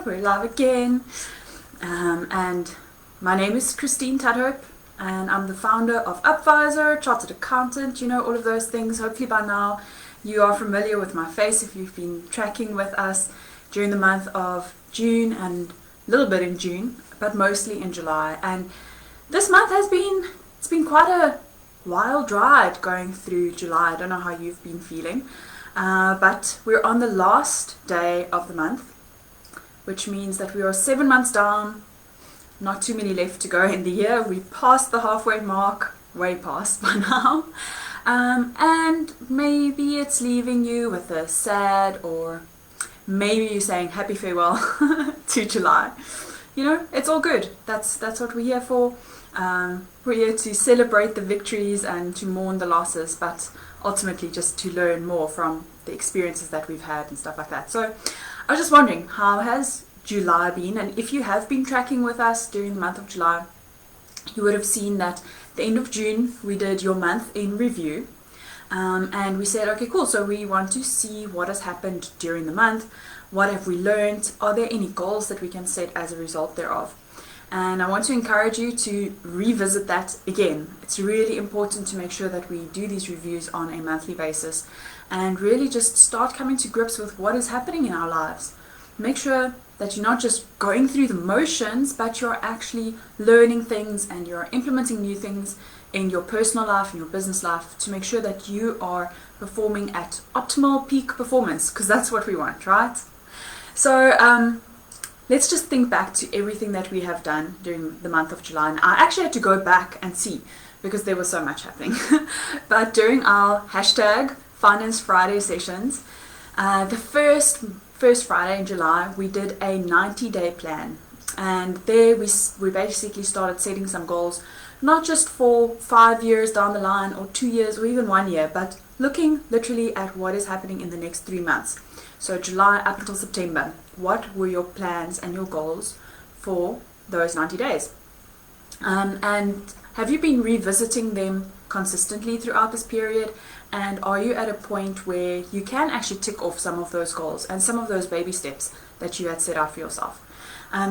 we're live again. And my name is Kristine Tudhope, and I'm the founder of Upvisor, chartered accountant, all of those things. Hopefully by now you are familiar with my face if you've been tracking with us during the month of June and a little bit in June, but mostly in July. And this month it's been quite a wild ride going through July. I don't know how you've been feeling. But we're on the last day of the month, which means that we are 7 months down, not too many left to go in the year. We passed the halfway mark, way past by now. And maybe it's leaving you with a sad, or maybe you're saying happy farewell to July. It's all good. That's what we're here for. We're here to celebrate the victories and to mourn the losses, but ultimately just to learn more from the experiences that we've had and stuff like that. So I was just wondering, how has July been? And if you have been tracking with us during the month of July, you would have seen that the end of June we did your month in review, and we said, okay, cool, so we want to see what has happened during the month. What have we learned? Are there any goals that we can set as a result thereof? And I want to encourage you to revisit that again. It's really important to make sure that we do these reviews on a monthly basis and really just start coming to grips with what is happening in our lives. Make sure that you're not just going through the motions, but you're actually learning things and you're implementing new things in your personal life and your business life to make sure that you are performing at optimal peak performance, because that's what we want, right? So let's just think back to everything that we have done during the month of July. And I actually had to go back and see because there was so much happening. But during our hashtag Finance Friday sessions, the first Friday in July, we did a 90-day plan. And there we basically started setting some goals, not just for 5 years down the line or 2 years or even 1 year, but looking literally at what is happening in the next 3 months. So July up until September, what were your plans and your goals for those 90 days? And have you been revisiting them consistently throughout this period? And are you at a point where you can actually tick off some of those goals and some of those baby steps that you had set out for yourself?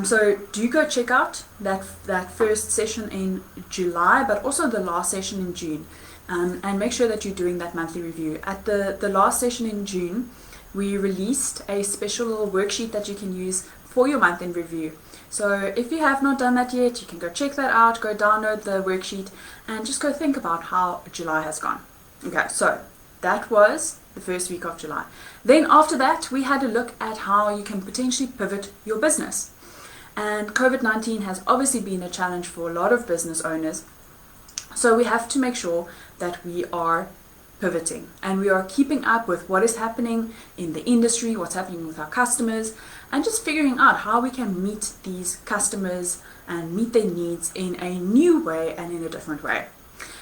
So do you go check out that first session in July, but also the last session in June, and make sure that you're doing that monthly review. At the last session in June, we released a special little worksheet that you can use for your month in review. So if you have not done that yet, you can go check that out, go download the worksheet, and just go think about how July has gone. Okay, so that was the first week of July. Then after that, we had a look at how you can potentially pivot your business. And COVID-19 has obviously been a challenge for a lot of business owners. So we have to make sure that we are pivoting and we are keeping up with what is happening in the industry, what's happening with our customers, and just figuring out how we can meet these customers and meet their needs in a new way and in a different way.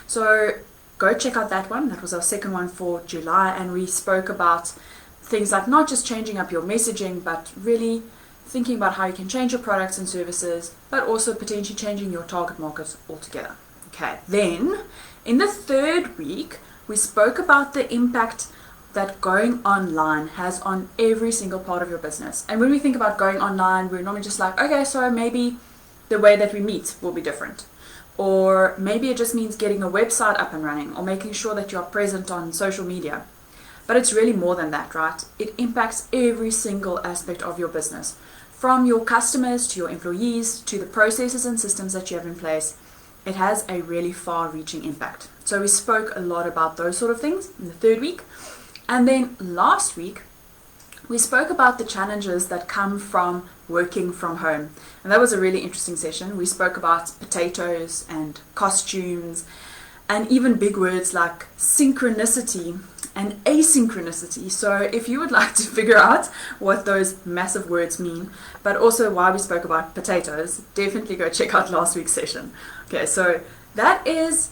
So go check out that one. That was our second one for July, and we spoke about things like not just changing up your messaging, but really thinking about how you can change your products and services, but also potentially changing your target market altogether. Okay, then in the third week, we spoke about the impact that going online has on every single part of your business. And when we think about going online, we're normally just like, okay, so maybe the way that we meet will be different. Or maybe it just means getting a website up and running or making sure that you're present on social media. But it's really more than that, right? It impacts every single aspect of your business, from your customers to your employees to the processes and systems that you have in place. It has a really far-reaching impact. So we spoke a lot about those sort of things in the third week. And then last week, we spoke about the challenges that come from working from home. And that was a really interesting session. We spoke about potatoes and costumes and even big words like synchronicity and asynchronicity. So if you would like to figure out what those massive words mean, but also why we spoke about potatoes, definitely go check out last week's session. Okay, so that is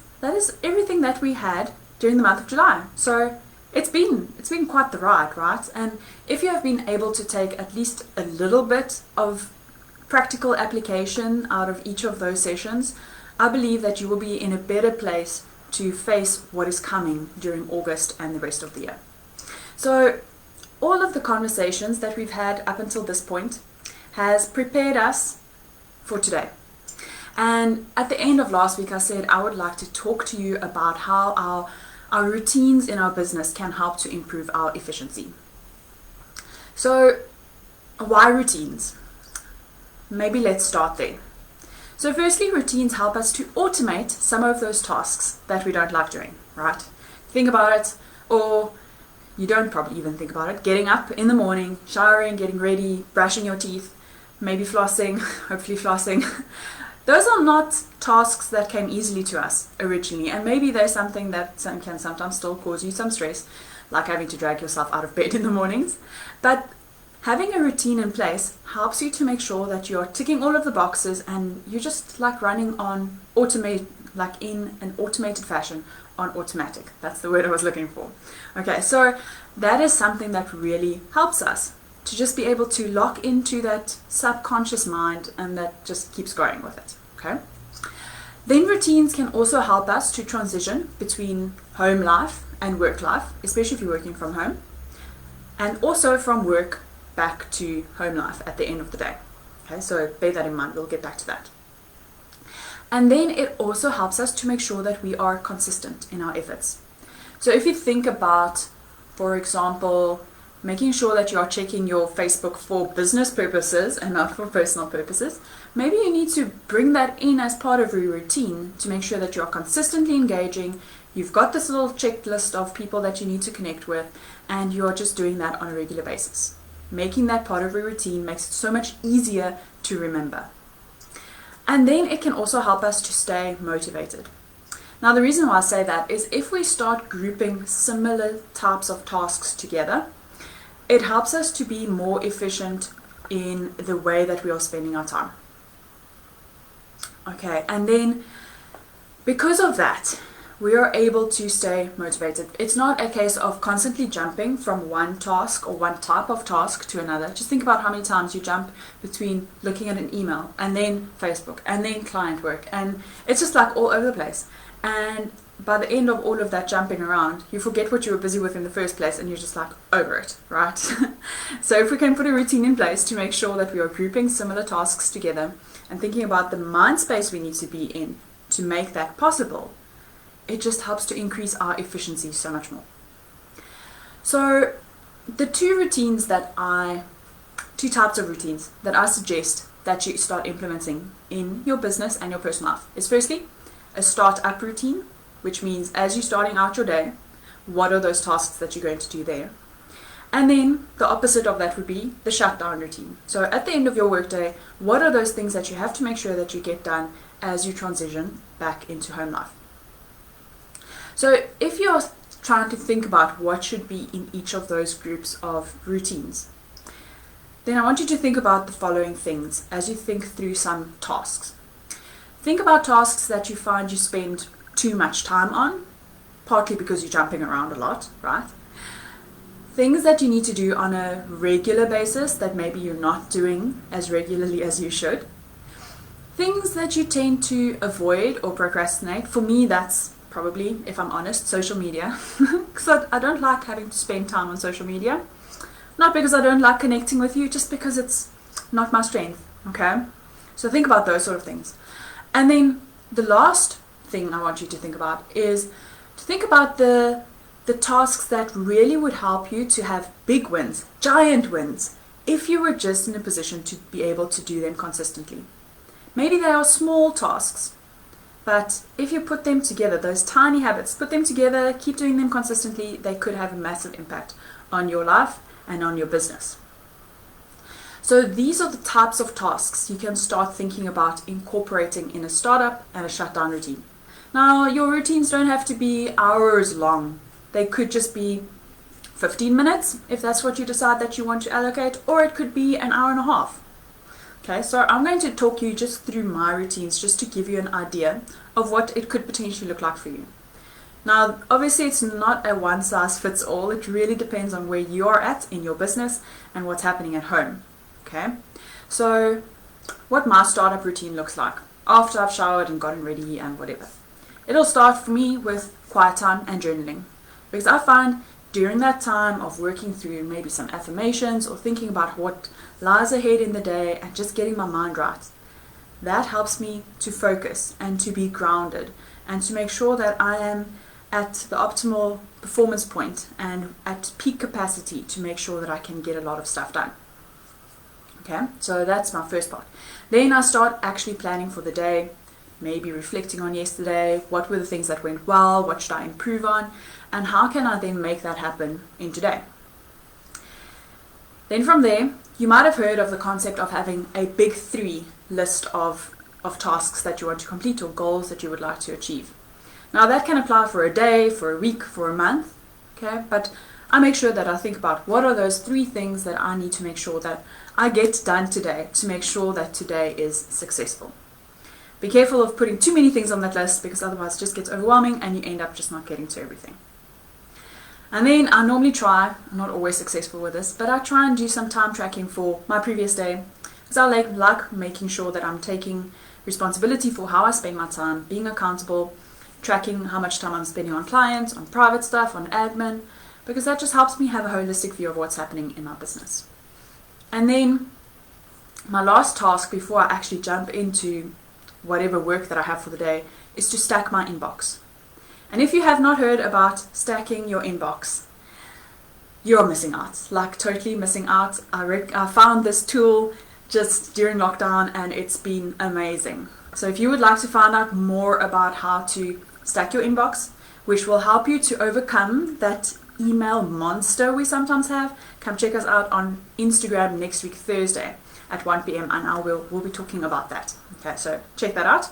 everything that we had during the month of July. So it's been quite the ride, right? And if you have been able to take at least a little bit of practical application out of each of those sessions, I believe that you will be in a better place to face what is coming during August and the rest of the year. So all of the conversations that we've had up until this point has prepared us for today. And at the end of last week, I said I would like to talk to you about how our routines in our business can help to improve our efficiency. So, why routines? Maybe let's start there. So firstly, routines help us to automate some of those tasks that we don't like doing, right? Think about it, or you don't probably even think about it. Getting up in the morning, showering, getting ready, brushing your teeth, maybe flossing, hopefully flossing. Those are not tasks that came easily to us originally, and maybe they're something that can sometimes still cause you some stress, like having to drag yourself out of bed in the mornings. But having a routine in place helps you to make sure that you're ticking all of the boxes and you're just like running on in an automated fashion on automatic. That's the word I was looking for. Okay, so that is something that really helps us to just be able to lock into that subconscious mind, and that just keeps going with it, okay? Then routines can also help us to transition between home life and work life, especially if you're working from home, and also from work back to home life at the end of the day. Okay, so bear that in mind, we'll get back to that. And then it also helps us to make sure that we are consistent in our efforts. So if you think about, for example, making sure that you are checking your Facebook for business purposes and not for personal purposes, maybe you need to bring that in as part of your routine to make sure that you are consistently engaging. You've got this little checklist of people that you need to connect with, and you are just doing that on a regular basis. Making that part of your routine makes it so much easier to remember. And then it can also help us to stay motivated. Now, the reason why I say that is if we start grouping similar types of tasks together, it helps us to be more efficient in the way that we are spending our time. Okay, and then because of that, we are able to stay motivated. It's not a case of constantly jumping from one task or one type of task to another. Just think about how many times you jump between looking at an email and then Facebook and then client work, and it's just like all over the place. And by the end of all of that jumping around, you forget what you were busy with in the first place, and you're just like over it, right? So if we can put a routine in place to make sure that we are grouping similar tasks together and thinking about the mind space we need to be in to make that possible, it just helps to increase our efficiency so much more. So the two types of routines that I suggest that you start implementing in your business and your personal life is firstly, a start-up routine, which means as you're starting out your day, what are those tasks that you're going to do there? And then the opposite of that would be the shutdown routine. So at the end of your workday, what are those things that you have to make sure that you get done as you transition back into home life? So if you're trying to think about what should be in each of those groups of routines, then I want you to think about the following things as you think through some tasks. Think about tasks that you find you spend too much time on, partly because you're jumping around a lot, right? Things that you need to do on a regular basis that maybe you're not doing as regularly as you should. Things that you tend to avoid or procrastinate. For me, that's probably, if I'm honest, social media. Because I don't like having to spend time on social media. Not because I don't like connecting with you, just because it's not my strength, okay? So think about those sort of things. And then the last thing I want you to think about is to think about the tasks that really would help you to have big wins, giant wins, if you were just in a position to be able to do them consistently. Maybe they are small tasks, but if you put them together, those tiny habits, put them together, keep doing them consistently, they could have a massive impact on your life and on your business. So these are the types of tasks you can start thinking about incorporating in a startup and a shutdown routine. Now, your routines don't have to be hours long. They could just be 15 minutes, if that's what you decide that you want to allocate, or it could be an hour and a half. Okay, so I'm going to talk you just through my routines just to give you an idea of what it could potentially look like for you. Now, obviously it's not a one size fits all. It really depends on where you are at in your business and what's happening at home. Okay, so what my startup routine looks like after I've showered and gotten ready and whatever. It'll start for me with quiet time and journaling, because I find during that time of working through maybe some affirmations or thinking about what lies ahead in the day and just getting my mind right, that helps me to focus and to be grounded and to make sure that I am at the optimal performance point and at peak capacity to make sure that I can get a lot of stuff done. Okay, so that's my first part. Then I start actually planning for the day, maybe reflecting on yesterday, what were the things that went well, what should I improve on, and how can I then make that happen in today. Then from there, you might have heard of the concept of having a big 3 list of tasks that you want to complete or goals that you would like to achieve. Now that can apply for a day, for a week, for a month, okay? But I make sure that I think about what are those 3 things that I need to make sure that I get done today to make sure that today is successful. Be careful of putting too many things on that list because otherwise it just gets overwhelming and you end up just not getting to everything. And then I normally try, I'm not always successful with this, but I try and do some time tracking for my previous day because I like making sure that I'm taking responsibility for how I spend my time, being accountable, tracking how much time I'm spending on clients, on private stuff, on admin, because that just helps me have a holistic view of what's happening in my business. And then my last task before I actually jump into whatever work that I have for the day is to stack my inbox. And if you have not heard about stacking your inbox, you're missing out, like totally missing out. I found this tool just during lockdown and it's been amazing. So if you would like to find out more about how to stack your inbox, which will help you to overcome that email monster we sometimes have, come check us out on Instagram next week, Thursday at 1 p.m. and we'll be talking about that. Okay, so check that out.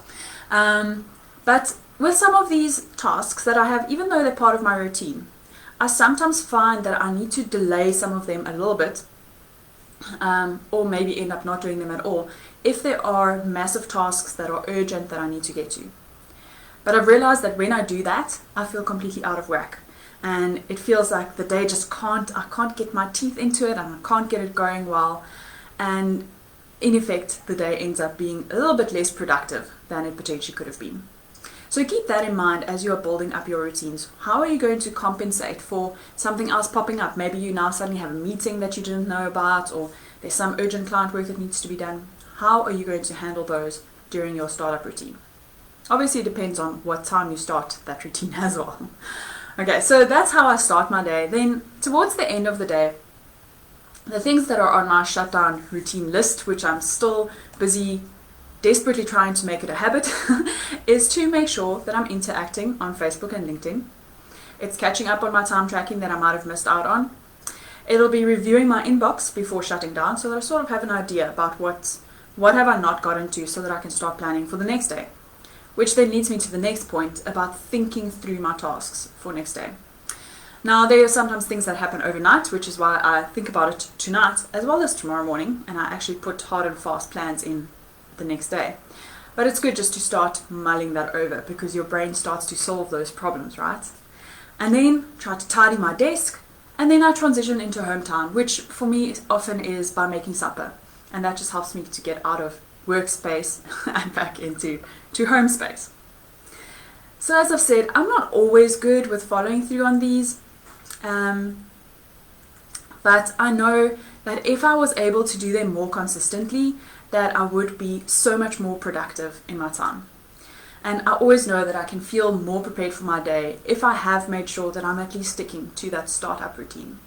But with some of these tasks that I have, even though they're part of my routine, I sometimes find that I need to delay some of them a little bit, or maybe end up not doing them at all, if there are massive tasks that are urgent that I need to get to. But I've realized that when I do that, I feel completely out of whack. And it feels like the day just I can't get my teeth into it and I can't get it going well. And in effect, the day ends up being a little bit less productive than it potentially could have been. So keep that in mind as you are building up your routines. How are you going to compensate for something else popping up? Maybe you now suddenly have a meeting that you didn't know about, or there's some urgent client work that needs to be done. How are you going to handle those during your startup routine? Obviously, it depends on what time you start that routine as well. Okay, so that's how I start my day. Then towards the end of the day, the things that are on my shutdown routine list, which I'm still busy desperately trying to make it a habit, is to make sure that I'm interacting on Facebook and LinkedIn. It's catching up on my time tracking that I might have missed out on. It'll be reviewing my inbox before shutting down so that I sort of have an idea about what have I not gotten to so that I can start planning for the next day. Which then leads me to the next point about thinking through my tasks for next day. Now, there are sometimes things that happen overnight, which is why I think about it tonight as well as tomorrow morning, and I actually put hard and fast plans in the next day. But it's good just to start mulling that over because your brain starts to solve those problems, right? And then try to tidy my desk, and then I transition into home time, which for me often is by making supper, and that just helps me to get out of workspace and back into home space. So as I've said, I'm not always good with following through on these, but I know that if I was able to do them more consistently, that I would be so much more productive in my time. And I always know that I can feel more prepared for my day if I have made sure that I'm at least sticking to that startup routine.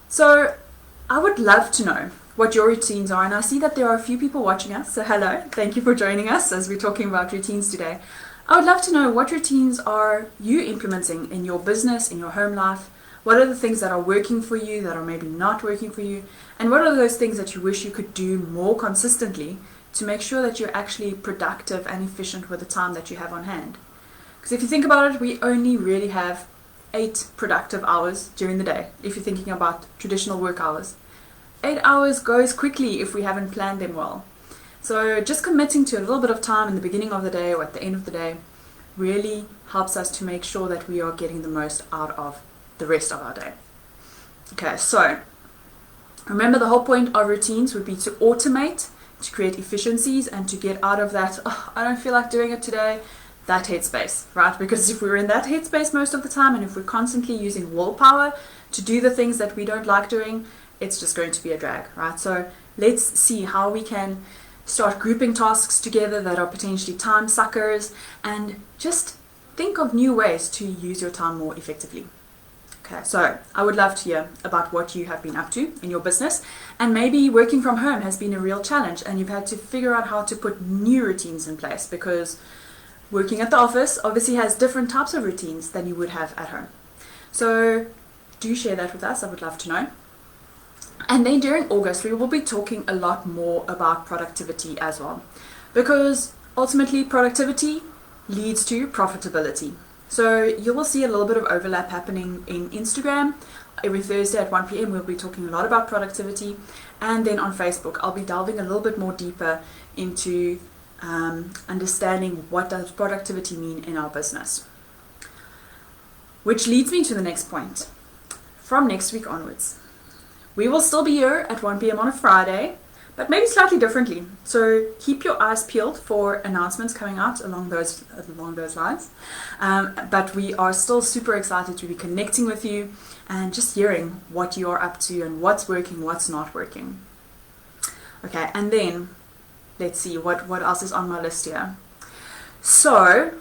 So I would love to know what your routines are, and I see that there are a few people watching us, so hello, thank you for joining us as we're talking about routines today. I would love to know what routines are you implementing in your business, in your home life. What are the things that are working for you, that are maybe not working for you, and what are those things that you wish you could do more consistently to make sure that you're actually productive and efficient with the time that you have on hand. Because if you think about it, we only really have 8 productive hours during the day, if you're thinking about traditional work hours. 8 hours goes quickly if we haven't planned them well. So just committing to a little bit of time in the beginning of the day or at the end of the day really helps us to make sure that we are getting the most out of the rest of our day. Okay, so remember the whole point of routines would be to automate, to create efficiencies and to get out of that, oh, I don't feel like doing it today, that headspace, right? Because if we're in that headspace most of the time, and if we're constantly using willpower to do the things that we don't like doing, it's just going to be a drag, right? So let's see how we can start grouping tasks together that are potentially time suckers, and just think of new ways to use your time more effectively. Okay, so I would love to hear about what you have been up to in your business, and maybe working from home has been a real challenge and you've had to figure out how to put new routines in place, because working at the office obviously has different types of routines than you would have at home. So do share that with us. I would love to know. And then during August, we will be talking a lot more about productivity as well, because ultimately productivity leads to profitability. So you will see a little bit of overlap happening in Instagram. Every Thursday at 1 p.m. we'll be talking a lot about productivity, and then on Facebook I'll be delving a little bit more deeper into understanding what does productivity mean in our business. Which leads me to the next point. From next week onwards, we will still be here at 1 p.m. on a Friday, but maybe slightly differently. So keep your eyes peeled for announcements coming out along those lines. But we are still super excited to be connecting with you and just hearing what you are up to and what's working, what's not working. Okay, and then let's see what else is on my list here. So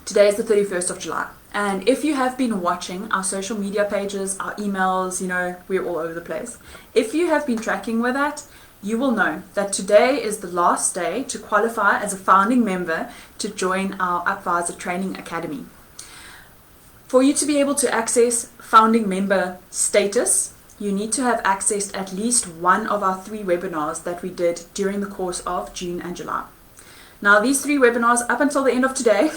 today is the 31st of July. And if you have been watching our social media pages, our emails, we're all over the place. If you have been tracking with that, you will know that today is the last day to qualify as a founding member to join our Upvisor Training Academy. For you to be able to access founding member status, you need to have accessed at least one of our 3 webinars that we did during the course of June and July. Now, these 3 webinars up until the end of today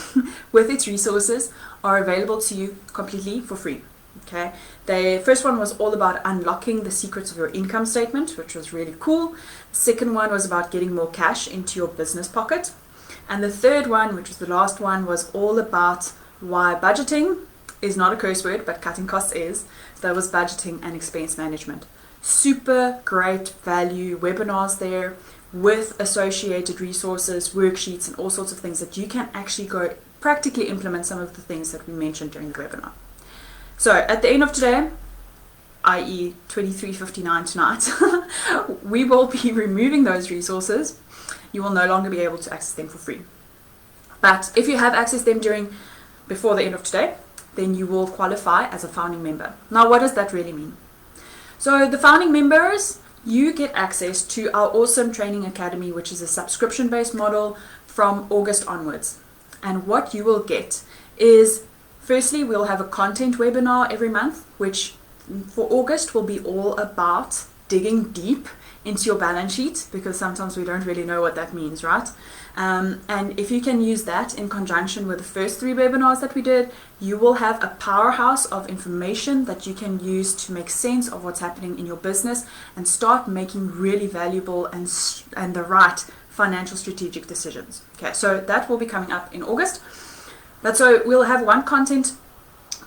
with its resources are available to you completely for free. Okay, the first one was all about unlocking the secrets of your income statement, which was really cool. The second one was about getting more cash into your business pocket. And the third one, which was the last one, was all about why budgeting is not a curse word, but cutting costs is. So that was budgeting and expense management. Super great value webinars there, with associated resources, worksheets, and all sorts of things that you can actually go practically implement some of the things that we mentioned during the webinar. So at the end of today, i.e. 23:59 tonight, we will be removing those resources. You will no longer be able to access them for free. But if you have accessed them before the end of today, then you will qualify as a founding member. Now, what does that really mean? So the founding members, you get access to our awesome training academy, which is a subscription-based model from August onwards. And what you will get is, firstly, we'll have a content webinar every month, which for August will be all about digging deep into your balance sheet, because sometimes we don't really know what that means, right? And if you can use that in conjunction with the first 3 webinars that we did, you will have a powerhouse of information that you can use to make sense of what's happening in your business and start making really valuable and the right financial strategic decisions. Okay, so that will be coming up in August. But so we'll have one content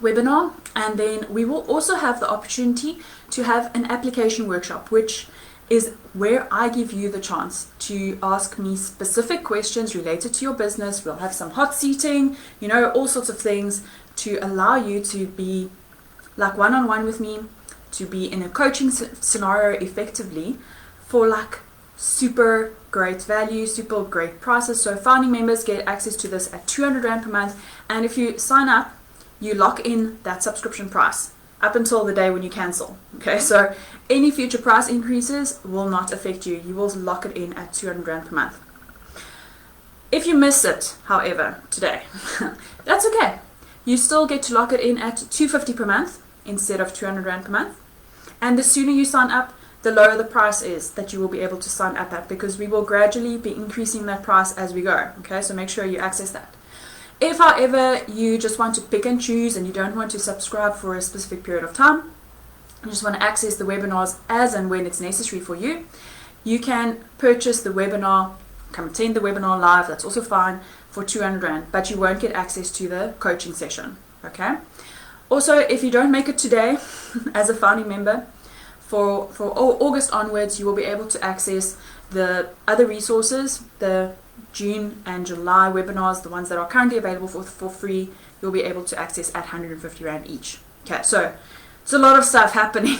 webinar, and then we will also have the opportunity to have an application workshop, which is where I give you the chance to ask me specific questions related to your business. We'll have some hot seating, all sorts of things to allow you to be like one-on-one with me, to be in a coaching scenario effectively for like super great value, super great prices. So founding members get access to this at 200 Rand per month. And if you sign up, you lock in that subscription price up until the day when you cancel. Okay, so any future price increases will not affect you. You will lock it in at 200 Rand per month. If you miss it, however, today, that's okay. You still get to lock it in at 250 per month instead of 200 Rand per month. And the sooner you sign up, the lower the price is that you will be able to sign up at, because we will gradually be increasing that price as we go. Okay, so make sure you access that. If, however, you just want to pick and choose and you don't want to subscribe for a specific period of time, you just want to access the webinars as and when it's necessary for you, you can purchase the webinar, come attend the webinar live, that's also fine, for 200 Rand, but you won't get access to the coaching session. Okay. Also, if you don't make it today as a founding member, for August onwards, you will be able to access the other resources, the June and July webinars, the ones that are currently available for free, you'll be able to access at 150 Rand each. Okay, so it's a lot of stuff happening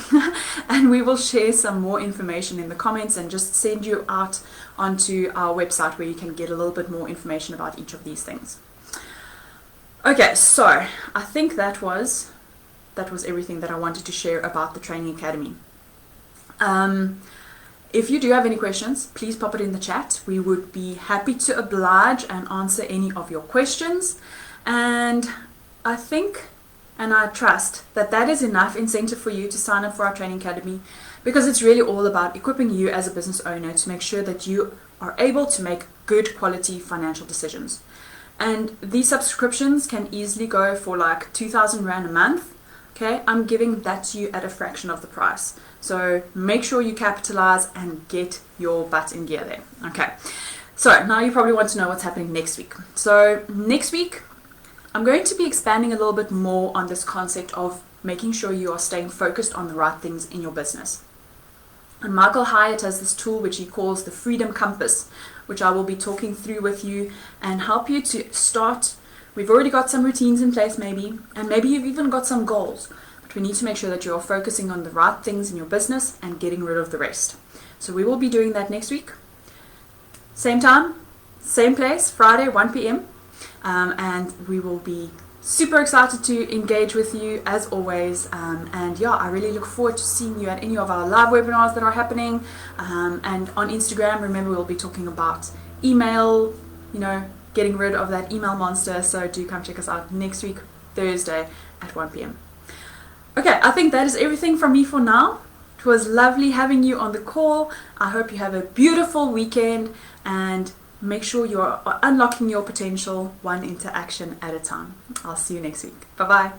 and we will share some more information in the comments and just send you out onto our website where you can get a little bit more information about each of these things. Okay, so I think that was everything that I wanted to share about the Training Academy. If you do have any questions, please pop it in the chat. We would be happy to oblige and answer any of your questions. And I think and I trust that that is enough incentive for you to sign up for our Training Academy, because it's really all about equipping you as a business owner to make sure that you are able to make good quality financial decisions. And these subscriptions can easily go for like 2,000 Rand a month. Okay, I'm giving that to you at a fraction of the price. So make sure you capitalize and get your butt in gear there. Okay, so now you probably want to know what's happening next week. So next week, I'm going to be expanding a little bit more on this concept of making sure you are staying focused on the right things in your business. And Michael Hyatt has this tool which he calls the Freedom Compass, which I will be talking through with you and help you to start. We've already got some routines in place maybe, and maybe you've even got some goals, but we need to make sure that you are focusing on the right things in your business and getting rid of the rest. So we will be doing that next week. Same time, same place, Friday, 1 p.m. And we will be super excited to engage with you as always. And yeah, I really look forward to seeing you at any of our live webinars that are happening. And on Instagram, remember, we'll be talking about email, getting rid of that email monster. So do come check us out next week, Thursday at 1 p.m. Okay, I think that is everything from me for now. It was lovely having you on the call. I hope you have a beautiful weekend and make sure you're unlocking your potential one interaction at a time. I'll see you next week. Bye-bye.